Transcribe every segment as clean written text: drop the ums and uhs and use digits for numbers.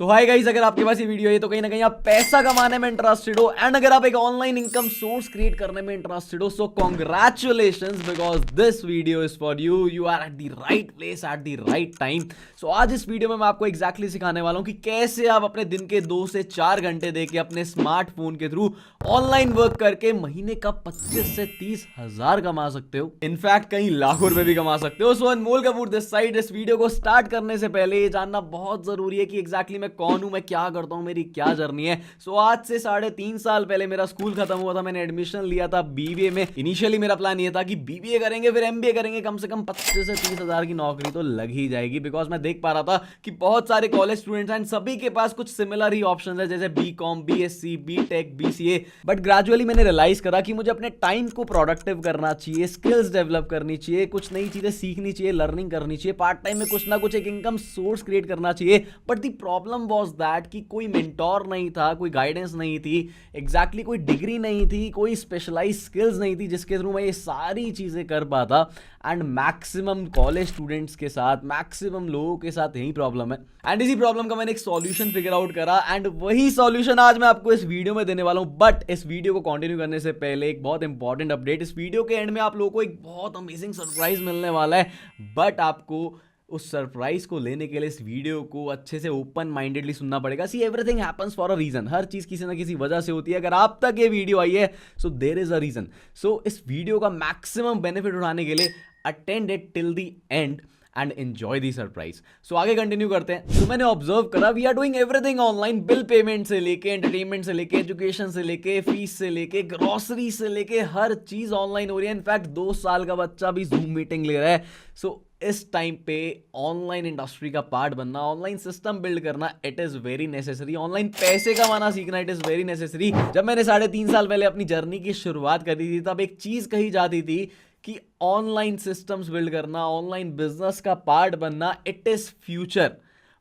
सो hi guys, अगर आपके पास ये वीडियो है तो कहीं ना कहीं आप पैसा कमाने में इंटरेस्टेड हो एंड अगर आप एक ऑनलाइन इनकम सोर्स क्रिएट करने में इंटरेस्टेड हो, so congratulations because this video is for you. You are at the right place at the right time. So आज इस वीडियो में मैं आपको एग्जैक्टली सिखाने वाला हूं कि कैसे आप अपने दिन के 2 से 4 घंटे देके अपने स्मार्टफोन के थ्रू ऑनलाइन वर्क करके महीने का 25 से 30 हजार कमा सकते हो। इनफैक्ट कहीं लाखों रुपए भी कमा सकते हो। सो अनमोल कपूर दिस साइड। इस वीडियो को स्टार्ट करने से पहले ये जानना बहुत जरूरी है कि एग्जैक्टली मैं कौन हूं, मैं क्या करता हूं, मेरी क्या जर्नी है। सो आज से 3.5 साल पहले मेरा स्कूल खत्म हुआ था, मैंने एडमिशन लिया था बीबीए में। इनिशियली मेरा प्लान ये था कि बीबीए करेंगे फिर एमबीए करेंगे, कम से कम 25 से 30 हजार की नौकरी तो लग ही जाएगी। बिकॉज मैं देख पा रहा था कि बहुत सारे कॉलेज स्टूडेंट्स एंड सभी के पास कुछ सिमिलर ही ऑप्शन है, जैसे B Com, B Sc, B Tech, BCA. But gradually मैंने रियलाइज करा कि मुझे अपने टाइम को प्रोडक्टिव करना चाहिए, स्किल्स डेवलप करनी चाहिए, कुछ नई चीजें सीखनी चाहिए, लर्निंग करनी चाहिए, पार्ट टाइम में कुछ ना कुछ एक इनकम सोर्स क्रिएट करना चाहिए। But the problem was that कि कोई मेंटोर नहीं था, कोई गाइडेंस नहीं थी, एग्जैक्टली कोई डिग्री नहीं थी, कोई स्पेशलाइज स्किल्स नहीं थी जिसके थ्रू मैं ये सारी चीजें कर पाता। एंड मैक्सिमम कॉलेज स्टूडेंट्स के साथ, मैक्सिमम लोगों के साथ यही प्रॉब्लम है। एंड इसी प्रॉब्लम का मैंने एक सॉल्यूशन फिगर आउट करा एंड वही सॉल्यूशन आज मैं आपको इस वीडियो में देने वाला हूं। बट इस वीडियो को कंटिन्यू करने से पहले एक बहुत इंपॉर्टेंट अपडेट। इस वीडियो के एंड में आप लोगों को एक बहुत अमेजिंग सरप्राइज मिलने वाला है। बट आपको उस सरप्राइज को लेने के लिए इस वीडियो को अच्छे से ओपन माइंडेडली सुनना पड़ेगा। See everything happens for a reason. हर चीज किसी ना किसी वजह से होती है। अगर आप तक ये वीडियो आई है so there is a reason. So इस वीडियो का मैक्सिमम बेनिफिट उठाने के लिए attend it till the end and enjoy the surprise. So आगे कंटिन्यू करते हैं। तो मैंने ऑब्जर्व करा we are doing everything online. Bill payment से लेके, एंटरटेनमेंट से लेके, एजुकेशन से लेके, फीस से लेके, ग्रोसरी से लेके, हर चीज ऑनलाइन हो रही है। इनफैक्ट 2 साल का बच्चा भी जूम मीटिंग ले रहा है। सो इस टाइम पे ऑनलाइन इंडस्ट्री का पार्ट बनना, ऑनलाइन सिस्टम बिल्ड करना, it is very necessary. Online पैसे कमाना सीखना, इट इज वेरी नेसेसरी। जब मैंने 3.5 साल पहले अपनी जर्नी की शुरुआत करी थी तब एक चीज कही जाती थी कि ऑनलाइन सिस्टम्स बिल्ड करना, ऑनलाइन बिजनेस का पार्ट बनना, इट इज फ्यूचर।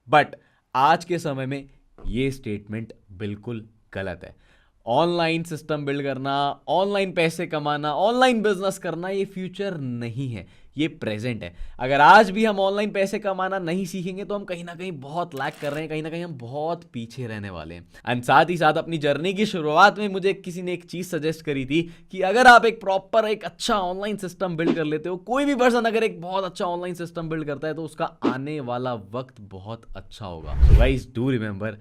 बट आज के समय में ये स्टेटमेंट बिल्कुल गलत है। ऑनलाइन सिस्टम बिल्ड करना, ऑनलाइन पैसे कमाना, ऑनलाइन बिजनेस करना ये फ्यूचर नहीं है, ये प्रेजेंट है। अगर आज भी हम ऑनलाइन पैसे कमाना नहीं सीखेंगे तो हम कहीं ना कहीं बहुत लैक कर रहे हैं, कहीं ना कहीं हम बहुत पीछे रहने वाले हैं। एंड साथ ही साथ अपनी जर्नी की शुरुआत में मुझे किसी ने एक चीज सजेस्ट करी थी कि अगर आप एक प्रॉपर एक अच्छा ऑनलाइन सिस्टम बिल्ड कर लेते हो, कोई भी पर्सन अगर एक बहुत अच्छा ऑनलाइन सिस्टम बिल्ड करता है तो उसका आने वाला वक्त बहुत अच्छा होगा। सो गाइस डू रिमेंबर,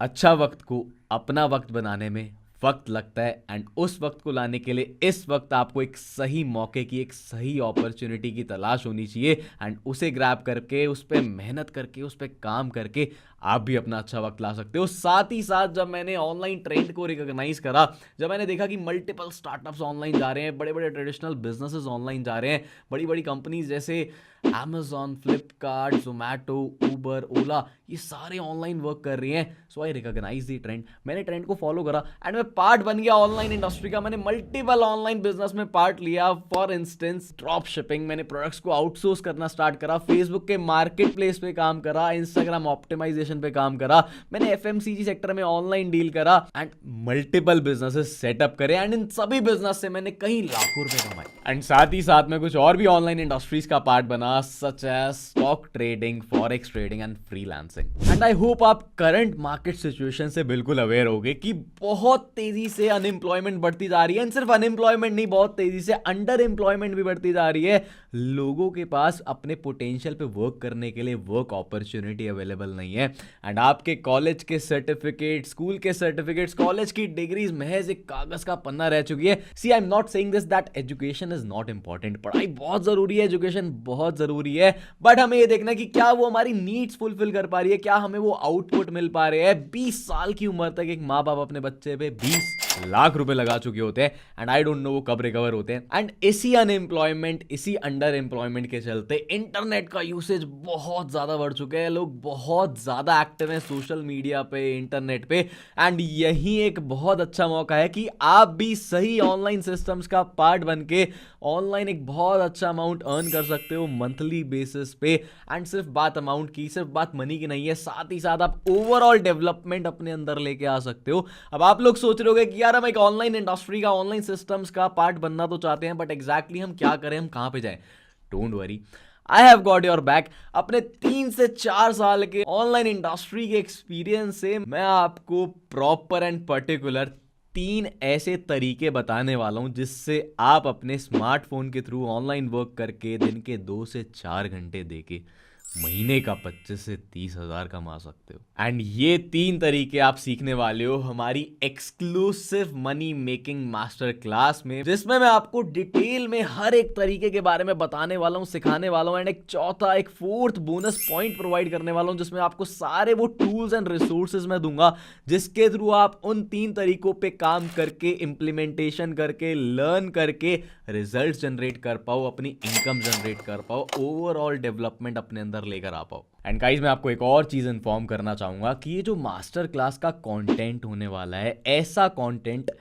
अच्छा वक्त को अपना वक्त बनाने में वक्त लगता है एंड उस वक्त को लाने के लिए इस वक्त आपको एक सही मौके की, एक सही अपॉर्चुनिटी की तलाश होनी चाहिए एंड उसे ग्रैब करके, उस पर मेहनत करके, उस पर काम करके आप भी अपना अच्छा वक्त ला सकते हो। साथ ही साथ जब मैंने ऑनलाइन ट्रेंड को रिकॉग्नाइज करा, जब मैंने देखा कि मल्टीपल स्टार्टअप्स ऑनलाइन जा रहे हैं, बड़े बड़े ट्रेडिशनल बिजनेसेस ऑनलाइन जा रहे हैं, बड़ी बड़ी कंपनीज जैसे Amazon, फ्लिपकार्ट, जोमैटो, उबर, ओला, ये सारे ऑनलाइन वर्क कर रही हैं। सो आई रिकॉग्नाइज दी ट्रेंड। मैंने ट्रेंड को फॉलो करा एंड मैं पार्ट बन गया ऑनलाइन इंडस्ट्री का। मैंने मल्टीपल ऑनलाइन बिजनेस में पार्ट लिया। फॉर इंस्टेंस ड्रॉप शिपिंग, मैंने प्रोडक्ट्स को आउटसोर्स करना स्टार्ट करा, फेसबुक के मार्केट प्लेस पे काम करा, इंस्टाग्राम ऑप्टिमाइजेशन पे काम करा, मैंने एफएमसीजी सेक्टर में ऑनलाइन डील करा एंड मल्टीपल बिजनेसेस सेटअप करे एंड इन सभी बिजनेस से मैंने कई लाखों रुपए कमाए। एंड साथ ही साथ मैं कुछ और भी ऑनलाइन इंडस्ट्रीज का पार्ट बना, such as stock trading, forex trading and freelancing. And I hope आप करंट मार्केट सिचुएशन से बिल्कुल अवेयर होगे कि बहुत तेजी से अनएम्प्लॉयमेंट बढ़ती जा रही है। एंड सिर्फ अनएम्प्लॉयमेंट नहीं, बहुत तेजी से अंडर एम्प्लॉयमेंट भी बढ़ती जा रही है। लोगों के पास अपने पोटेंशियल पे वर्क करने के लिए वर्क अपॉर्चुनिटी अवेलेबल नहीं है। एंड आपके कॉलेज के सर्टिफिकेट, स्कूल के सर्टिफिकेट्स, कॉलेज की डिग्रीज महज एक कागज का पन्ना रह चुकी है। See I am not saying this that education is not important. पढ़ाई बहुत जरूरी है, एजुकेशन बहुत जरूरी है, बट हमें ये देखना कि क्या वो हमारी नीड्स फुलफिल कर पा रही है, क्या हमें वो आउटपुट मिल पा रहे हैं। 20 साल की उम्र तक एक माँ बाप अपने बच्चे पे 20 लाख रुपए लगा चुके होते हैं एंड आई डोंट नो वो कब रिकवर होते हैं। एंड इसी अनएम्प्लॉयमेंट, इसी अंडर एम्प्लॉयमेंट के चलते इंटरनेट का यूसेज बहुत ज्यादा बढ़ चुका है। लोग बहुत ज्यादा एक्टिव हैं सोशल मीडिया पे, इंटरनेट पे। एंड यही एक बहुत अच्छा मौका है कि आप भी सही ऑनलाइन सिस्टम्स का पार्ट बन के ऑनलाइन एक बहुत अच्छा अमाउंट अर्न कर सकते हो मंथली बेसिस पे। एंड सिर्फ बात अमाउंट की, सिर्फ बात मनी की नहीं है, साथ ही साथ आप ओवरऑल डेवलपमेंट अपने अंदर लेके आ सकते हो। अब आप लोग सोच रहे होगे कि यार हम एक ऑनलाइन इंडस्ट्री का, ऑनलाइन सिस्टम्स का पार्ट बनना तो चाहते हैं, बट एग्जैक्टली हम क्या करें, हम कहां पे जाएं। Don't worry, I have got your back. अपने 3 से 4 साल के ऑनलाइन इंडस्ट्री के एक्सपीरियंस से मैं आपको प्रॉपर एंड पर्टिकुलर 3 ऐसे तरीके बताने वाला हूं जिससे आप अपने स्मार्टफोन के थ्रू ऑनलाइन वर्क करके दिन के 2 से 4 घंटे देके महीने का 25 से 30 हजार कमा सकते हो। एंड ये 3 तरीके आप सीखने वाले हो हमारी exclusive money making master class में, जिसमें मैं आपको डिटेल में हर एक तरीके के बारे में बताने वाला हूँ, सिखाने वाला हूँ। एंड एक चौथा, एक फोर्थ बोनस पॉइंट प्रोवाइड करने वाला हूँ जिसमें आपको सारे वो टूल्स एंड रिसोर्सेज मैं दूंगा जिसके थ्रू आप उन 3 तरीकों पे काम करके, इंप्लीमेंटेशन करके, लर्न करके रिजल्ट जनरेट कर पाओ, अपनी इनकम जनरेट कर पाओ, ओवरऑल डेवलपमेंट अपने अंदर लेकर आ पाओ। एंड गाइस, मैं आपको एक और चीज इन्फॉर्म करना चाहूंगा कि ये जो मास्टर क्लास का कंटेंट होने वाला है, ऐसा कंटेंट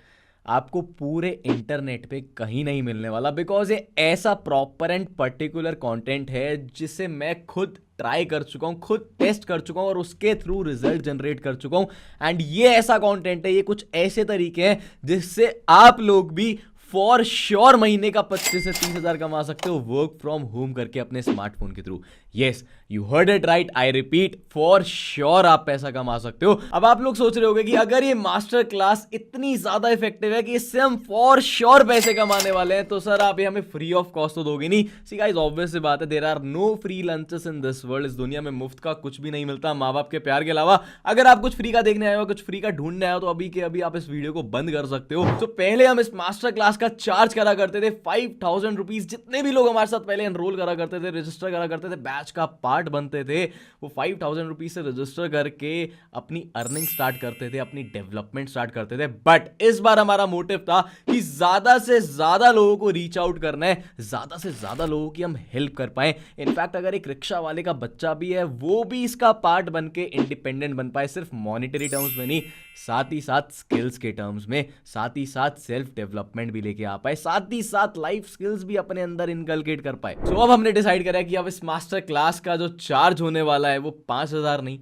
आपको पूरे इंटरनेट पे कहीं नहीं मिलने वाला, बिकॉज ये ऐसा प्रॉपर एंड पर्टिकुलर कंटेंट है जिसे मैं खुद ट्राई कर चुका हूं, खुद टेस्ट कर चुका हूं और उसके थ्रू रिजल्ट जनरेट कर चुका हूं। एंड ये ऐसा कंटेंट है, ये कुछ ऐसे तरीके हैं जिससे आप लोग भी फॉर श्योर महीने का 25 से 30 हजार कमा सकते हो वर्क फ्रॉम होम करके अपने स्मार्टफोन के through. Yes, you heard it right, I repeat, for sure आप पैसा कमा सकते हो। अब आप लोग सोच रहे होंगे कि अगर ये मास्टर क्लास इतनी ज्यादा इफेक्टिव है कि इससे हम फॉर श्योर पैसे कमाने वाले हैं, तो सर आप ये हमें फ्री ऑफ कॉस्ट तो दोगे नहीं। सी गाइस, ऑब्वियस सी बात है, there are no free lunches in this world. इस दुनिया में मुफ्त का कुछ भी नहीं मिलता माँ बाप के प्यार के अलावा। अगर आप कुछ फ्री का देखने आए हो, कुछ फ्री का ढूंढने आए हो, तो अभी के अभी आप इस वीडियो को बंद कर सकते हो। तो पहले हम इस मास्टर क्लास का चार्ज करा करते थे 5000 रुपीज। जितने भी लोग हमारे साथ पहले एनरोल करा करते थे, रजिस्टर करा करते थे, बैच का पार्ट बनते थे, वो 5000 रुपीज से रजिस्टर करके अपनी अर्निंग स्टार्ट करते थे, अपनी डेवलपमेंट स्टार्ट करते थे। बट इस बार हमारा मोटिव था कि ज्यादा से ज्यादा लोगों को रीच आउट करना है, ज्यादा से ज्यादा लोगों की हम हेल्प कर पाए। इनफैक्ट अगर एक रिक्शा वाले का बच्चा भी है, वो भी इसका पार्ट बन के इंडिपेंडेंट बन पाए, सिर्फ मॉनिटरी टर्म्स में नहीं, साथ ही साथ स्किल्स के टर्म्स में, साथ ही साथ सेल्फ डेवलपमेंट भी लेके आ पाए, साथ ही साथ लाइफ स्किल्स भी अपने अंदर इनकलकेट कर पाए। सो अब हमने डिसाइड करा कि अब इस मास्टर क्लास का जो चार्ज होने वाला है वो 5000 नहीं,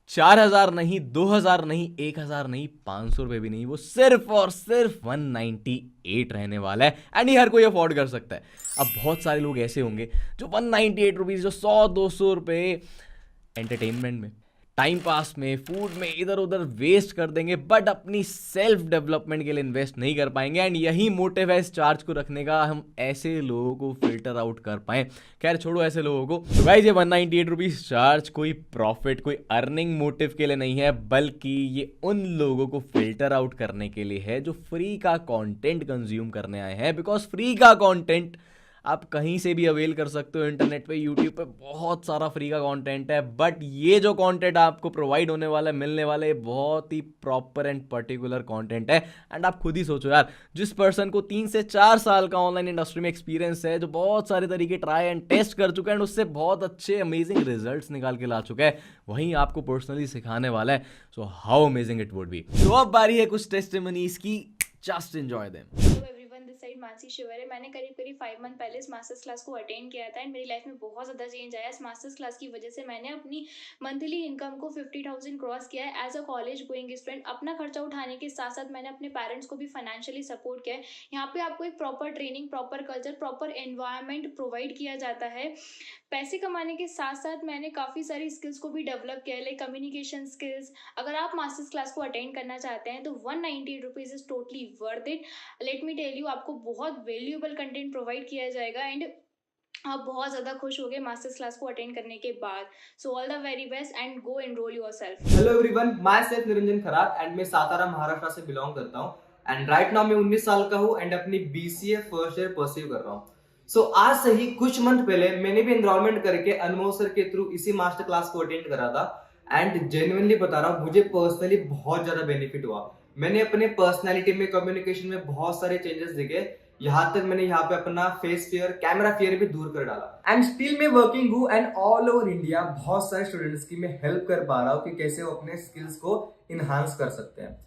4000 नहीं, 2000 नहीं, 1000 नहीं, 500 रुपए भी नहीं, वो सिर्फ और सिर्फ 198 रहने वाला है। एंड ये हर कोई अफोर्ड कर सकता है। अब बहुत सारे लोग ऐसे होंगे जो 198 रुपीज, जो 100-200 रुपए एंटरटेनमेंट में, टाइम पास में, फूड में इधर उधर वेस्ट कर देंगे, बट अपनी सेल्फ डेवलपमेंट के लिए इन्वेस्ट नहीं कर पाएंगे। एंड यही मोटिव है इस चार्ज को रखने का, हम ऐसे लोगों को फिल्टर आउट कर पाए। खैर छोड़ो ऐसे लोगों को। तो गाइस, ये 198 रुपीज चार्ज कोई प्रॉफिट, कोई अर्निंग मोटिव के लिए नहीं है, बल्कि ये उन लोगों को फिल्टर आउट करने के लिए है जो फ्री का कंटेंट कंज्यूम करने आए हैं। बिकॉज फ्री का कंटेंट आप कहीं से भी अवेल कर सकते हो, इंटरनेट पे, यूट्यूब पे बहुत सारा फ्री का कंटेंट है। बट ये जो कंटेंट आपको प्रोवाइड होने वाला है, मिलने वाला है, बहुत ही प्रॉपर एंड पर्टिकुलर कंटेंट है। एंड आप खुद ही सोचो यार, जिस पर्सन को 3 से 4 साल का ऑनलाइन इंडस्ट्री में एक्सपीरियंस है, जो बहुत सारे तरीके ट्राई एंड टेस्ट कर चुका है एंड उससे बहुत अच्छे अमेजिंग रिजल्ट्स निकाल के ला चुका है, वहीं आपको पर्सनली सिखाने वाला है। So how amazing it would be. तो अब बारी है कुछ टेस्टिमनीज की, just enjoy them. This side Mansi Shivar है। मैंने करीब 5 मंथ पहले इस मास्टर्स क्लास को अटेंड किया था एंड मेरी लाइफ में बहुत ज़्यादा चेंज आया। इस मास्टर्स क्लास की वजह से मैंने अपनी मंथली इनकम को 50,000 क्रॉस किया है as a college going student. अपना खर्चा उठाने के साथ साथ मैंने अपने पेरेंट्स को भी फाइनेंशियली सपोर्ट किया है। यहाँ पे आपको एक proper training, proper culture, proper environment provide किया जाता है। पैसे कमाने के साथ साथ मैंने काफ़ी सारी स्किल्स को भी डेवलप किया है, लाइक कम्युनिकेशन स्किल्स। अगर आप मास्टर्स क्लास को अटेंड करना चाहते हैं तो 198 rupees is totally worth it. Let me tell you, आपको बहुत वैल्यूएबल कंटेंट प्रोवाइड किया जाएगा एंड आप बहुत ज़्यादा खुश होगे मास्टर्स क्लास को अटेंड करने के बाद। So all the very best and go enrol yourself. Hello everyone, my self Niranjan Kharat and मैं सातारा महाराष्ट्र से बिलोंग करता हूँ एंड राइट नाउ मैं 19 साल का हूँ एंड अपनी बीसीए फर्स्ट ईयर परस्यू कर रहा हूँ। सो आज से ही कुछ मंथ पहले मैंने भी एनरोलमेंट करके अनुभव सर के थ्रू इसी मास्टर क्लास को अटेंड करा था एंड जेन्युइनली बता रहा हूँ, मुझे पर्सनली बहुत ज्यादा बेनिफिट हुआ। मैंने अपने पर्सनैलिटी में, कम्युनिकेशन में बहुत सारे चेंजेस देखे। यहाँ तक मैंने यहाँ पे अपना फेस फियर, कैमरा फियर भी दूर कर डाला एंड स्टिल मैं वर्किंग हूँ एंड ऑल ओवर इंडिया बहुत सारे स्टूडेंट्स की मैं हेल्प कर पा रहा हूँ कि कैसे वो अपने स्किल्स को इनहांस कर सकते हैं।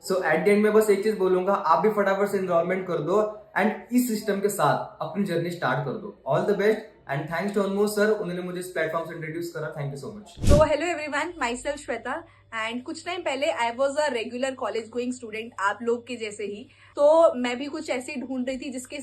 सो एट द एंड में बस एक चीज बोलूंगा, आप भी फटाफट से एनरोलमेंट कर दो एंड इस सिस्टम के साथ अपनी जर्नी स्टार्ट कर दो। All the best, and thanks to Anmol sir, उन्होंने मुझे इस प्लेटफॉर्म से इंट्रोड्यूस करा. Thank you so much. तो hello everyone, myself Shweta and कुछ टाइम पहले I was a regular college going student, आप लोग के जैसे ही. तो मैं भी कुछ ऐसे ही ढूंढ रही थी जिसके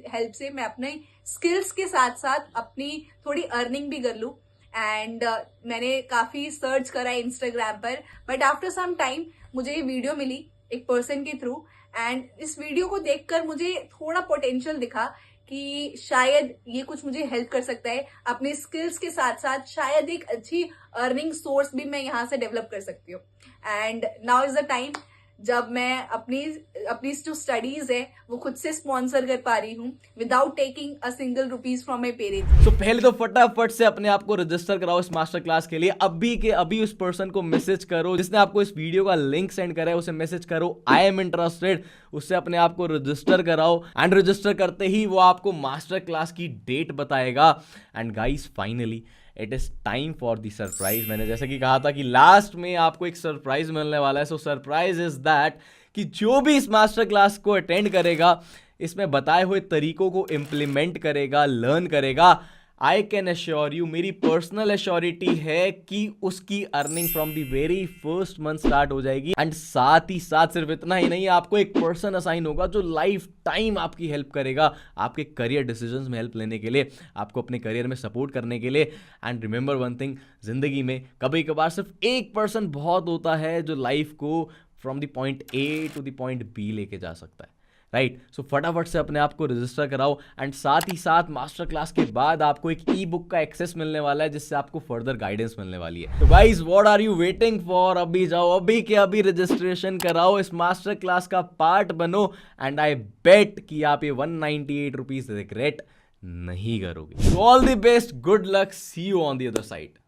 हेल्प से मैं अपने स्किल्स के साथ साथ अपनी थोड़ी अर्निंग भी कर लूँ. एंड मैंने काफी सर्च करा इंस्टाग्राम पर, बट आफ्टर सम टाइम मुझे ये वीडियो मिली एक पर्सन के थ्रू. एंड इस वीडियो को देखकर मुझे थोड़ा पोटेंशियल दिखा कि शायद ये कुछ मुझे हेल्प कर सकता है. अपने स्किल्स के साथ साथ शायद एक अच्छी अर्निंग सोर्स भी मैं यहाँ से डेवलप कर सकती हूँ. And now is the time जब मैं अपनी जो स्टडीज है वो खुद से स्पॉन्सर कर पा रही हूँ without taking a single rupees from my parents. तो पहले तो फटाफट से अपने आप को रजिस्टर कराओ इस मास्टर क्लास के लिए. अभी के अभी उस पर्सन को मैसेज करो जिसने आपको इस वीडियो का लिंक सेंड करा है, उसे मैसेज करो आई एम इंटरेस्टेड, उससे अपने आप को रजिस्टर कराओ. एंड रजिस्टर करते ही वो आपको मास्टर क्लास की डेट बताएगा. And guys finally it is time for the surprise. मैंने जैसे कि कहा था कि लास्ट में आपको एक सरप्राइज मिलने वाला है. सो सरप्राइज इज दैट कि जो भी इस मास्टर क्लास को अटेंड करेगा, इसमें बताए हुए तरीकों को इम्प्लीमेंट करेगा, लर्न करेगा, आई कैन एश्योर यू, मेरी पर्सनल एश्योरिटी है कि उसकी earning from the very first month start हो जाएगी. एंड साथ ही साथ सिर्फ इतना ही नहीं, आपको एक पर्सन असाइन होगा जो लाइफ टाइम आपकी हेल्प करेगा, आपके करियर डिसीजंस में हेल्प लेने के लिए, आपको अपने करियर में सपोर्ट करने के लिए. एंड रिमेंबर वन थिंग, जिंदगी में कभी कभार सिर्फ एक पर्सन बहुत होता है जो लाइफ को from the point A to the point B लेके जा सकता है. राइट. सो फटाफट से अपने आप को रजिस्टर कराओ. एंड साथ ही साथ मास्टर क्लास के बाद आपको एक ई बुक का एक्सेस मिलने वाला है जिससे आपको फर्दर गाइडेंस मिलने वाली है. तो guys what are you waiting for? अभी जाओ, अभी के अभी रजिस्ट्रेशन कराओ, इस मास्टर क्लास का पार्ट बनो. एंड आई बेट कि आप ये 198 रुपीज रिग्रेट नहीं करोगे. All the best, good luck, see you on the other side.